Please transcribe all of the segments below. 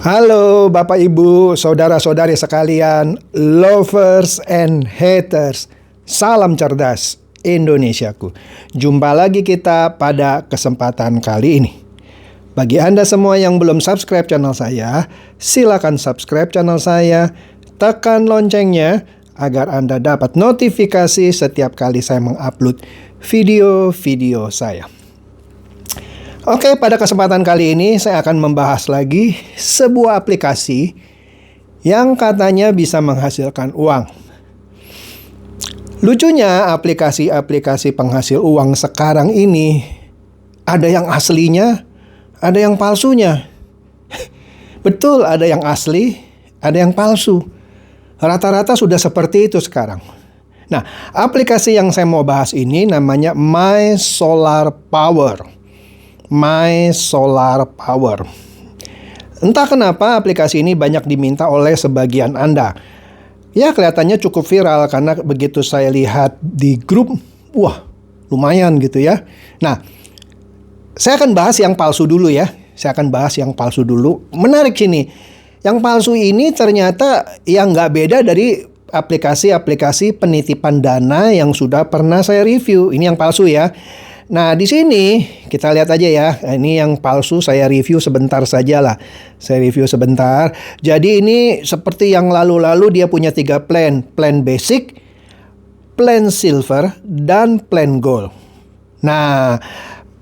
Halo Bapak Ibu, saudara-saudari sekalian, lovers and haters. Salam cerdas Indonesiaku. Jumpa lagi kita pada kesempatan kali ini. Bagi Anda semua yang belum subscribe channel saya, silakan subscribe channel saya, tekan loncengnya agar Anda dapat notifikasi setiap kali saya mengupload video-video saya. Oke, pada kesempatan kali ini saya akan membahas lagi sebuah aplikasi yang katanya bisa menghasilkan uang. Lucunya, aplikasi-aplikasi penghasil uang sekarang ini ada yang aslinya, ada yang palsunya. Betul, ada yang asli, ada yang palsu. Rata-rata sudah seperti itu sekarang. Nah, aplikasi yang saya mau bahas ini namanya My Solar Power. My Solar Power. Entah kenapa aplikasi ini banyak diminta oleh sebagian Anda. Ya, kelihatannya cukup viral karena begitu saya lihat di grup, wah, lumayan gitu ya. Nah, saya akan bahas yang palsu dulu ya. Menarik sini. Yang palsu ini ternyata yang nggak beda dari aplikasi-aplikasi penitipan dana yang sudah pernah saya review. Ini yang palsu ya. Nah, di sini kita lihat aja ya. Ini yang palsu saya review sebentar saja lah. Jadi ini seperti yang lalu-lalu dia punya 3 plan. Plan basic, plan silver, dan plan gold. Nah,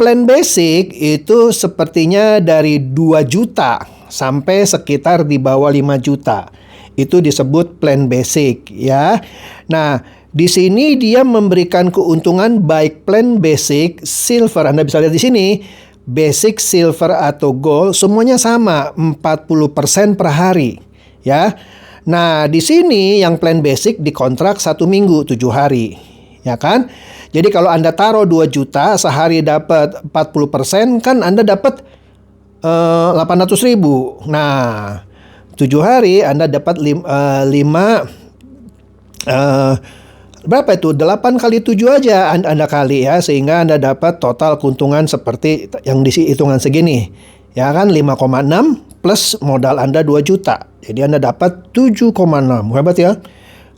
plan basic itu sepertinya dari 2 juta sampai sekitar di bawah 5 juta. Itu disebut plan basic ya. Nah, di sini dia memberikan keuntungan baik plan basic, silver. Anda bisa lihat di sini, basic, silver atau gold semuanya sama, 40% per hari, ya. Nah, di sini yang plan basic dikontrak 1 minggu, 7 hari, ya kan? Jadi kalau Anda taruh 2 juta, sehari dapat 40%, kan Anda dapat 800.000. Nah, 7 hari Anda dapat 5 berapa itu? 8 kali 7 aja Anda kali ya, sehingga Anda dapat total keuntungan seperti yang di hitungan segini. Ya kan, 5,6 plus modal Anda 2 juta. Jadi Anda dapat 7,6. Hebat ya.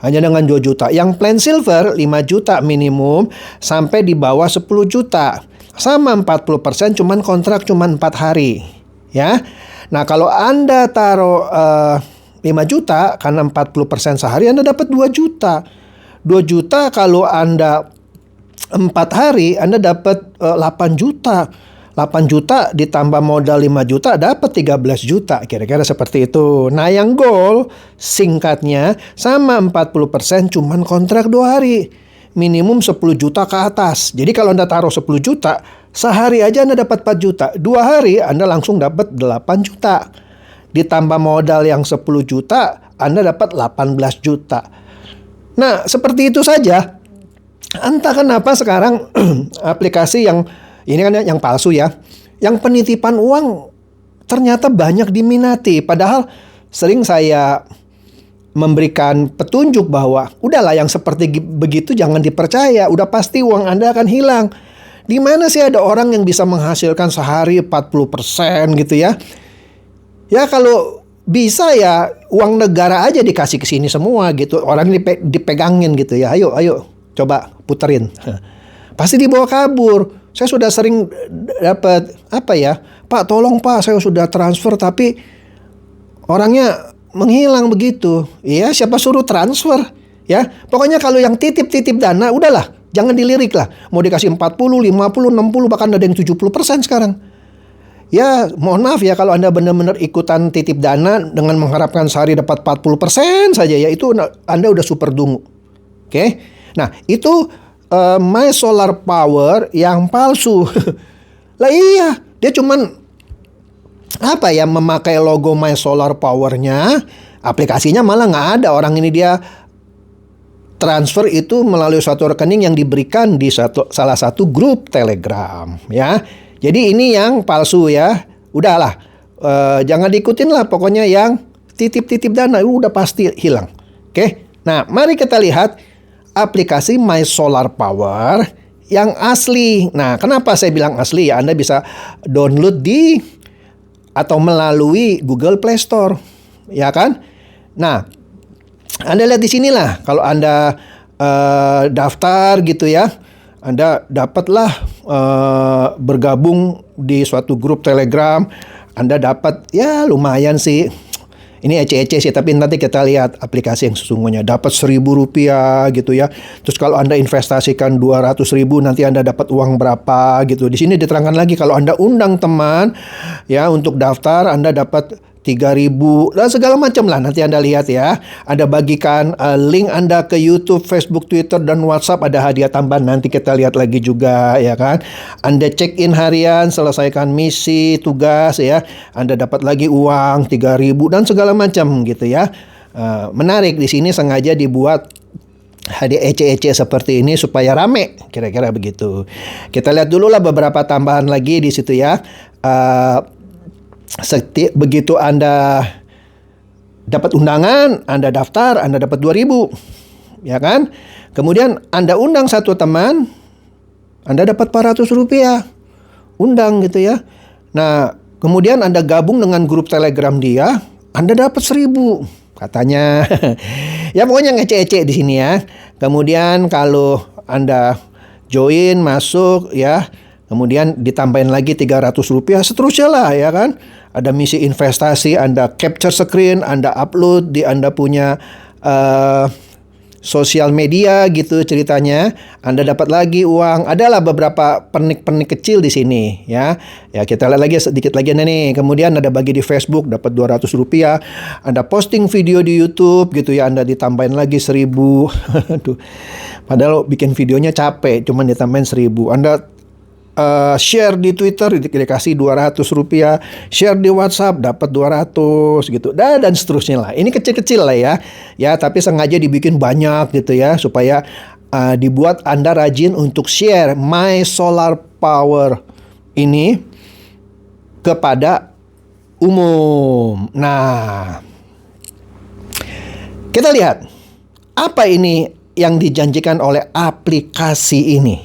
Hanya dengan 2 juta. Yang plan silver 5 juta minimum sampai di bawah 10 juta. Sama 40%, cuman kontrak cuman 4 hari. Ya. Nah, kalau Anda taruh 5 juta karena 40% sehari, Anda dapat 2 juta. 2 juta kalau Anda 4 hari, Anda dapat 8 juta. 8 juta ditambah modal 5 juta, dapat 13 juta. Kira-kira seperti itu. Nah, yang gold, singkatnya, sama 40%, cuman kontrak 2 hari. Minimum 10 juta ke atas. Jadi kalau Anda taruh 10 juta, sehari aja Anda dapat 4 juta. 2 hari, Anda langsung dapat 8 juta. Ditambah modal yang 10 juta, Anda dapat 18 juta. Nah, seperti itu saja. Entah kenapa sekarang aplikasi yang ini kan yang palsu ya, yang penitipan uang ternyata banyak diminati. Padahal sering saya memberikan petunjuk bahwa udahlah, yang seperti begitu jangan dipercaya. Udah pasti uang Anda akan hilang. Di mana sih ada orang yang bisa menghasilkan sehari 40% gitu ya? Ya kalau bisa ya uang negara aja dikasih ke sini semua gitu. Orang dipegangin gitu ya. Ayo coba puterin. Pasti dibawa kabur. Saya sudah sering dapat Pak, tolong Pak, saya sudah transfer tapi orangnya menghilang begitu. Iya, siapa suruh transfer? Ya, pokoknya kalau yang titip dana udahlah, jangan dilirik lah. Mau dikasih 40, 50, 60 bahkan ada yang 70% sekarang. Ya, mohon maaf ya kalau Anda benar-benar ikutan titip dana dengan mengharapkan sehari dapat 40% saja ya, itu Anda udah super dungu. Oke? Nah, itu My Solar Power yang palsu. Lah iya, dia cuman memakai logo My Solar Power-nya, aplikasinya malah nggak ada. Orang ini dia transfer itu melalui suatu rekening yang diberikan di salah satu grup Telegram ya. Jadi ini yang palsu ya. Udahlah, jangan diikutin lah. Pokoknya yang titip dana udah pasti hilang. Oke. Nah, mari kita lihat aplikasi My Solar Power yang asli. Nah, kenapa saya bilang asli ya? Anda bisa download di atau melalui Google Play Store, ya kan? Nah, Anda lihat di sinilah kalau Anda daftar gitu ya, Anda dapatlah bergabung di suatu grup Telegram, Anda dapat ya lumayan sih. Ini ece-ece sih, tapi nanti kita lihat aplikasi yang sesungguhnya. Dapat Rp1.000 gitu ya. Terus kalau Anda investasikan Rp200.000, nanti Anda dapat uang berapa gitu. Di sini diterangkan lagi kalau Anda undang teman ya untuk daftar, Anda dapat 3.000 dan segala macam lah, nanti Anda lihat ya. Anda bagikan link Anda ke YouTube, Facebook, Twitter, dan WhatsApp, ada hadiah tambahan, nanti kita lihat lagi juga ya kan. Anda check in harian, selesaikan misi, tugas ya, Anda dapat lagi uang 3.000 dan segala macam gitu ya. Menarik, di sini sengaja dibuat hadiah ece-ece seperti ini supaya rame, kira-kira begitu. Kita lihat dulu lah beberapa tambahan lagi di situ ya. Begitu Anda dapat undangan, Anda daftar, Anda dapat 2.000, ya kan? Kemudian Anda undang satu teman, Anda dapat Rp400, undang gitu ya. Nah, kemudian Anda gabung dengan grup Telegram dia, Anda dapat 1.000 katanya. Ya pokoknya ngece-ece di sini ya. Kemudian kalau Anda join, masuk ya, kemudian ditambahin lagi Rp300, seterusnya lah ya kan. Ada misi investasi, Anda capture screen, Anda upload di Anda punya sosial media gitu ceritanya. Anda dapat lagi uang. Adalah beberapa pernik-pernik kecil di sini ya. Ya kita lihat lagi sedikit lagi nih. Kemudian ada bagi di Facebook dapat Rp200. Anda posting video di YouTube gitu ya, Anda ditambahin lagi 1.000. Aduh. Padahal bikin videonya capek, cuman ditambahin 1.000. Anda share di Twitter dikasih Rp200, share di WhatsApp dapat 200 gitu, dan seterusnya lah. Ini kecil-kecil lah ya. Ya, tapi sengaja dibikin banyak gitu ya supaya dibuat Anda rajin untuk share My Solar Power ini kepada umum. Nah, kita lihat apa ini yang dijanjikan oleh aplikasi ini.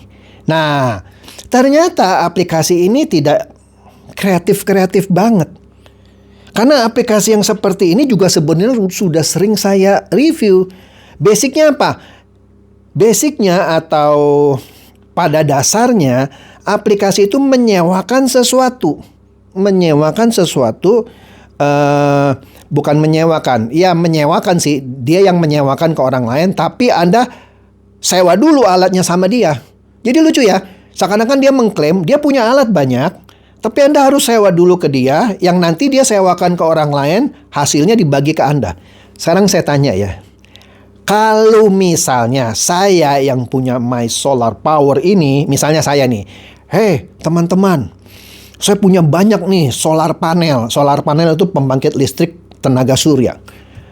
Nah, ternyata aplikasi ini tidak kreatif-kreatif banget. Karena aplikasi yang seperti ini juga sebenarnya sudah sering saya review. Basicnya apa? Basicnya atau pada dasarnya aplikasi itu menyewakan sesuatu. Menyewakan sesuatu, bukan menyewakan. Ya menyewakan sih, dia yang menyewakan ke orang lain, tapi Anda sewa dulu alatnya sama dia. Jadi lucu ya. Seakan-akan dia mengklaim dia punya alat banyak, tapi Anda harus sewa dulu ke dia, yang nanti dia sewakan ke orang lain, hasilnya dibagi ke Anda. Sekarang saya tanya ya, kalau misalnya saya yang punya My Solar Power ini, misalnya saya nih, hey teman-teman, saya punya banyak nih solar panel. Solar panel itu pembangkit listrik tenaga surya.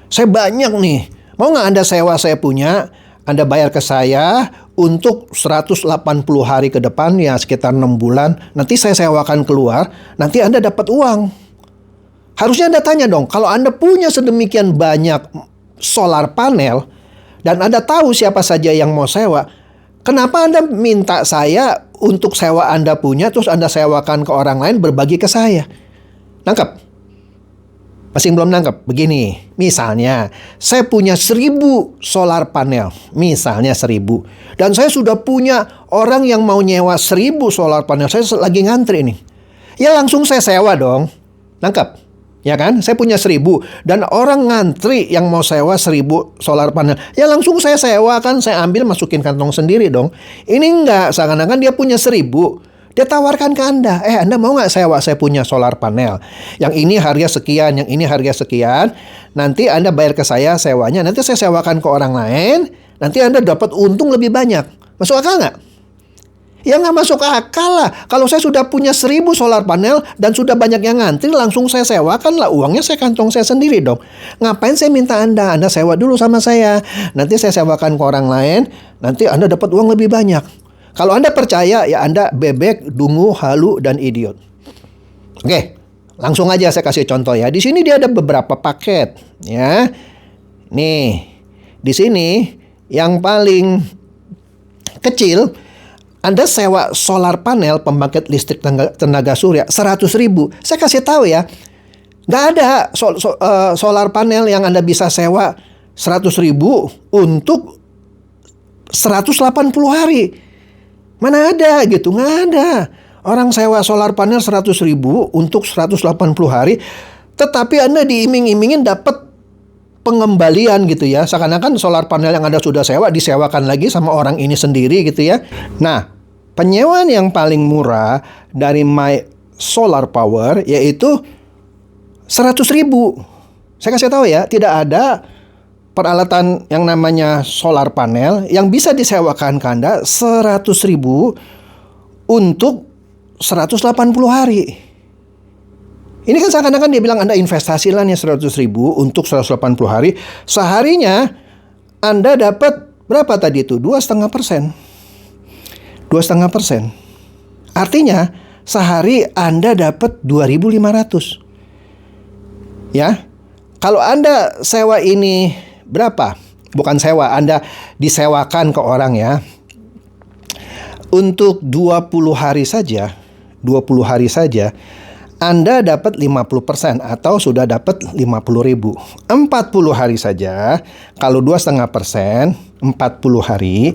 Saya banyak nih, mau nggak Anda sewa saya punya? Anda bayar ke saya untuk 180 hari ke depan, ya sekitar 6 bulan. Nanti saya sewakan keluar, nanti Anda dapat uang. Harusnya Anda tanya dong, kalau Anda punya sedemikian banyak solar panel, dan Anda tahu siapa saja yang mau sewa, kenapa Anda minta saya untuk sewa Anda punya, terus Anda sewakan ke orang lain, berbagi ke saya? Nangkep? Masih belum nangkep? Begini, misalnya saya punya 1.000 solar panel, misalnya 1.000, dan saya sudah punya orang yang mau nyewa 1.000 solar panel, saya lagi ngantri nih. Ya langsung saya sewa dong, nangkep? Ya kan? Saya punya 1.000 dan orang ngantri yang mau sewa 1.000 solar panel, ya langsung saya sewa kan, saya ambil masukin kantong sendiri dong. Ini enggak, seakan-akan dia punya 1.000. Dia tawarkan ke Anda, Anda mau nggak sewa saya punya solar panel? Yang ini harga sekian, yang ini harga sekian. Nanti Anda bayar ke saya sewanya, nanti saya sewakan ke orang lain. Nanti Anda dapat untung lebih banyak. Masuk akal nggak? Ya nggak masuk akal lah. Kalau saya sudah punya 1.000 solar panel dan sudah banyak yang ngantri, langsung saya sewakan lah. Uangnya saya kantong saya sendiri dong. Ngapain saya minta Anda sewa dulu sama saya. Nanti saya sewakan ke orang lain. Nanti Anda dapat uang lebih banyak. Kalau Anda percaya, ya Anda bebek, dungu, halu, dan idiot. Oke, langsung aja saya kasih contoh ya. Di sini dia ada beberapa paket, ya. Nih, di sini yang paling kecil Anda sewa solar panel pembangkit listrik tenaga surya 100.000. Saya kasih tahu ya, nggak ada solar panel yang Anda bisa sewa 100.000 untuk 180 hari. Mana ada gitu, nggak ada. Orang sewa solar panel 100.000 untuk 180 hari, tetapi Anda diiming-imingin dapat pengembalian gitu ya. Seakan-akan solar panel yang Anda sudah sewa disewakan lagi sama orang ini sendiri gitu ya. Nah, penyewaan yang paling murah dari My Solar Power yaitu 100.000. Saya kasih tahu ya, tidak ada peralatan yang namanya solar panel yang bisa disewakan ke Anda 100.000 untuk 180 hari. Ini kan seakan-akan dia bilang Anda investasi lah nih 100.000 untuk 180 hari. Seharinya Anda dapat berapa tadi itu? 2,5%. 2,5%. Artinya sehari Anda dapat 2.500. Ya. Kalau Anda sewa ini berapa? Bukan sewa, Anda disewakan ke orang ya. Untuk 20 hari saja, Anda dapat 50% atau sudah dapat 50.000. 40 hari saja, kalau 2,5%, 40 hari,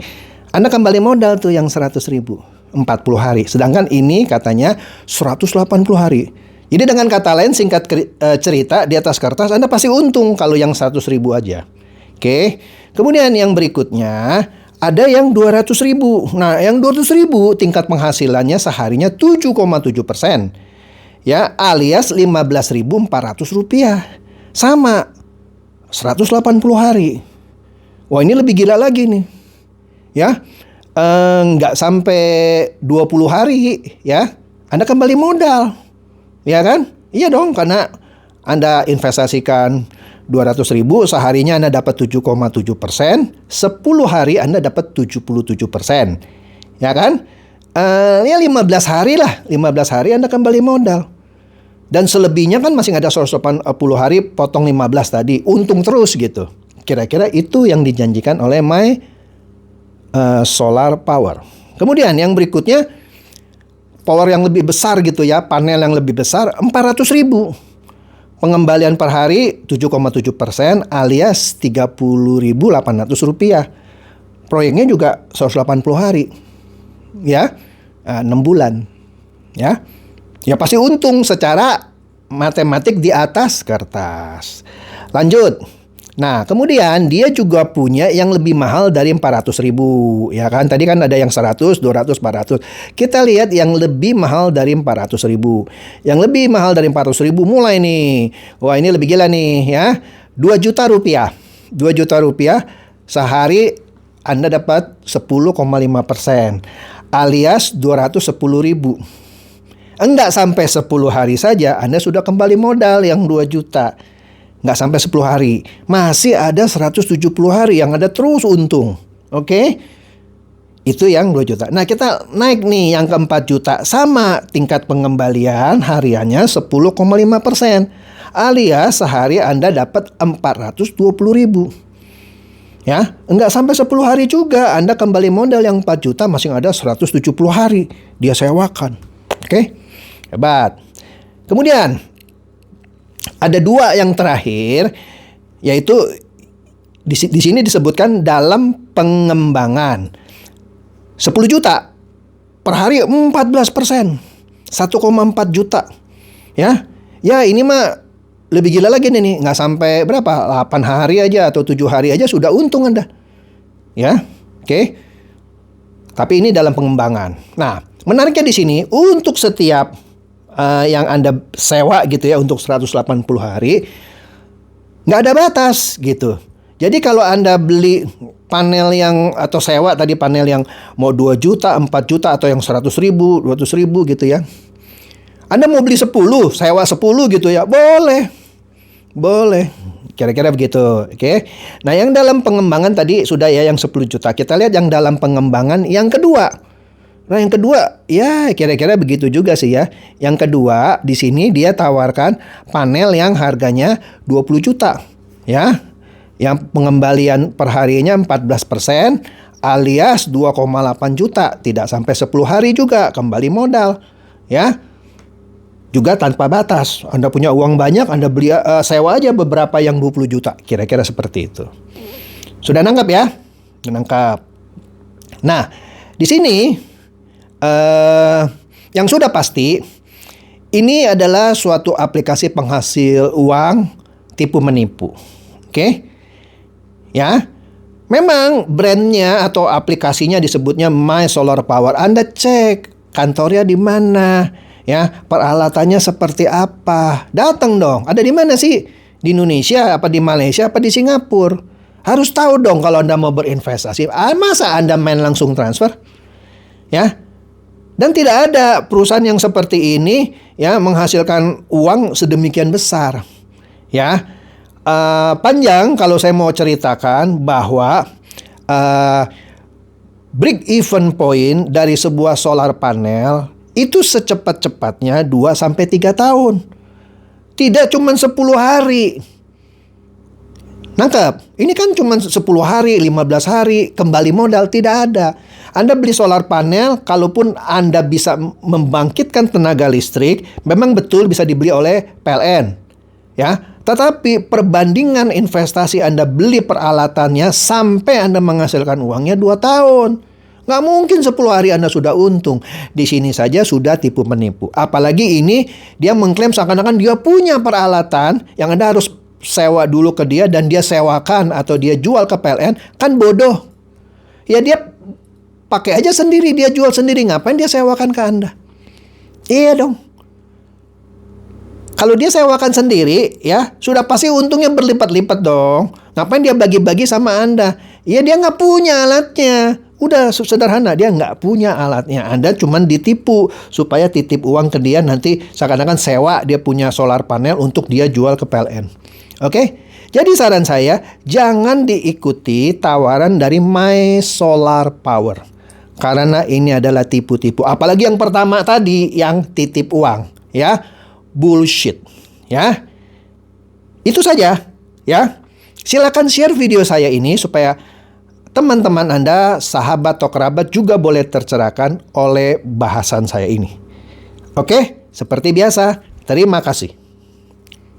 Anda kembali modal tuh yang 100.000. 40 hari. Sedangkan ini katanya 180 hari. Jadi dengan kata lain, singkat cerita, di atas kertas Anda pasti untung kalau yang 100.000 aja. Oke. Kemudian yang berikutnya, ada yang 200.000. Nah, yang 200.000 tingkat penghasilannya seharinya 7,7%. Ya, alias Rp15.400. Sama 180 hari. Wah, ini lebih gila lagi nih. Ya. Nggak sampai 20 hari ya. Anda kembali modal. Ya kan? Iya dong, karena Anda investasikan 200.000, seharinya Anda dapat 7,7%, 10 hari Anda dapat 77%. Ya kan? Ya 15 hari lah, 15 hari Anda kembali modal. Dan selebihnya kan masih ada 180 hari, potong 15 tadi, untung terus gitu. Kira-kira itu yang dijanjikan oleh My Solar Power. Kemudian yang berikutnya, power yang lebih besar gitu ya, panel yang lebih besar 400.000. Pengembalian per hari 7,7% alias Rp30.800. Proyeknya juga 180 hari. Ya, 6 bulan. Ya. Ya pasti untung secara matematik di atas kertas. Lanjut. Nah, kemudian dia juga punya yang lebih mahal dari 400.000. Ya kan, tadi kan ada yang 100, 200, 400. Kita lihat yang lebih mahal dari 400.000. Yang lebih mahal dari 400.000 mulai nih. Wah, ini lebih gila nih ya. 2 juta rupiah. 2 juta rupiah sehari Anda dapat 10,5%. Alias 210.000. Enggak sampai 10 hari saja Anda sudah kembali modal yang 2 juta. Nggak sampai 10 hari. Masih ada 170 hari yang ada terus untung. Oke? Itu yang 2 juta. Nah, kita naik nih yang ke 4 juta. Sama tingkat pengembalian hariannya 10,5%. Alias sehari Anda dapat 420.000. Ya, nggak sampai 10 hari juga Anda kembali modal yang 4 juta, masih ada 170 hari dia sewakan. Oke? Hebat. Kemudian ada 2 yang terakhir, yaitu di sini disebutkan dalam pengembangan 10 juta per hari 14%, 1,4 juta. Ya ini mah lebih gila lagi nih, nggak sampai berapa, 8 hari aja atau 7 hari aja sudah untung Anda. Ya, oke. Tapi ini dalam pengembangan. Nah, menariknya di sini untuk setiap yang Anda sewa gitu ya untuk 180 hari, nggak ada batas gitu. Jadi kalau Anda beli panel yang atau sewa tadi panel yang mau 2 juta, 4 juta atau yang 100.000, 200.000 gitu ya. Anda mau beli 10, sewa 10 gitu ya, boleh. Kira-kira begitu, oke. Nah, yang dalam pengembangan tadi sudah ya yang 10 juta. Kita lihat yang dalam pengembangan yang kedua. Nah, yang kedua, ya kira-kira begitu juga sih ya. Yang kedua, di sini dia tawarkan panel yang harganya 20 juta. Ya, yang pengembalian per harinya 14%, alias 2,8 juta. Tidak sampai 10 hari juga kembali modal. Ya. Juga tanpa batas. Anda punya uang banyak, Anda beli sewa aja beberapa yang 20 juta. Kira-kira seperti itu. Sudah nangkap ya? Nangkap. Nah, di sini yang sudah pasti ini adalah suatu aplikasi penghasil uang tipu menipu. Oke? Ya. Memang brandnya atau aplikasinya disebutnya My Solar Power. Anda cek kantornya di mana, ya, peralatannya seperti apa. Datang dong. Ada di mana sih? Di Indonesia, apa di Malaysia, apa di Singapura? Harus tahu dong kalau Anda mau berinvestasi. Masa Anda main langsung transfer? Ya. Dan tidak ada perusahaan yang seperti ini ya menghasilkan uang sedemikian besar. Ya. Panjang kalau saya mau ceritakan bahwa break even point dari sebuah solar panel itu secepat-cepatnya 2-3 tahun. Tidak cuma 10 hari. Nangkep? Ini kan cuma 10 hari, 15 hari, kembali modal, tidak ada. Anda beli solar panel, kalaupun Anda bisa membangkitkan tenaga listrik, memang betul bisa dibeli oleh PLN. Ya, tetapi perbandingan investasi Anda beli peralatannya sampai Anda menghasilkan uangnya 2 tahun. Nggak mungkin 10 hari Anda sudah untung. Di sini saja sudah tipu menipu. Apalagi ini dia mengklaim seakan-akan dia punya peralatan yang Anda harus sewa dulu ke dia dan dia sewakan atau dia jual ke PLN. Kan bodoh. Ya dia pakai aja sendiri, dia jual sendiri. Ngapain dia sewakan ke Anda? Iya dong. Kalau dia sewakan sendiri, ya sudah pasti untungnya berlipat-lipat dong. Ngapain dia bagi-bagi sama Anda? Ya dia nggak punya alatnya. Udah sederhana, dia nggak punya alatnya. Anda cuma ditipu supaya titip uang ke dia, nanti seakan-akan sewa dia punya solar panel untuk dia jual ke PLN. Oke? Jadi saran saya, jangan diikuti tawaran dari My Solar Power. Karena ini adalah tipu-tipu. Apalagi yang pertama tadi, yang titip uang. Ya, bullshit. Ya, itu saja. Ya, silakan share video saya ini supaya teman-teman Anda, sahabat atau kerabat juga boleh tercerahkan oleh bahasan saya ini. Oke, seperti biasa, terima kasih.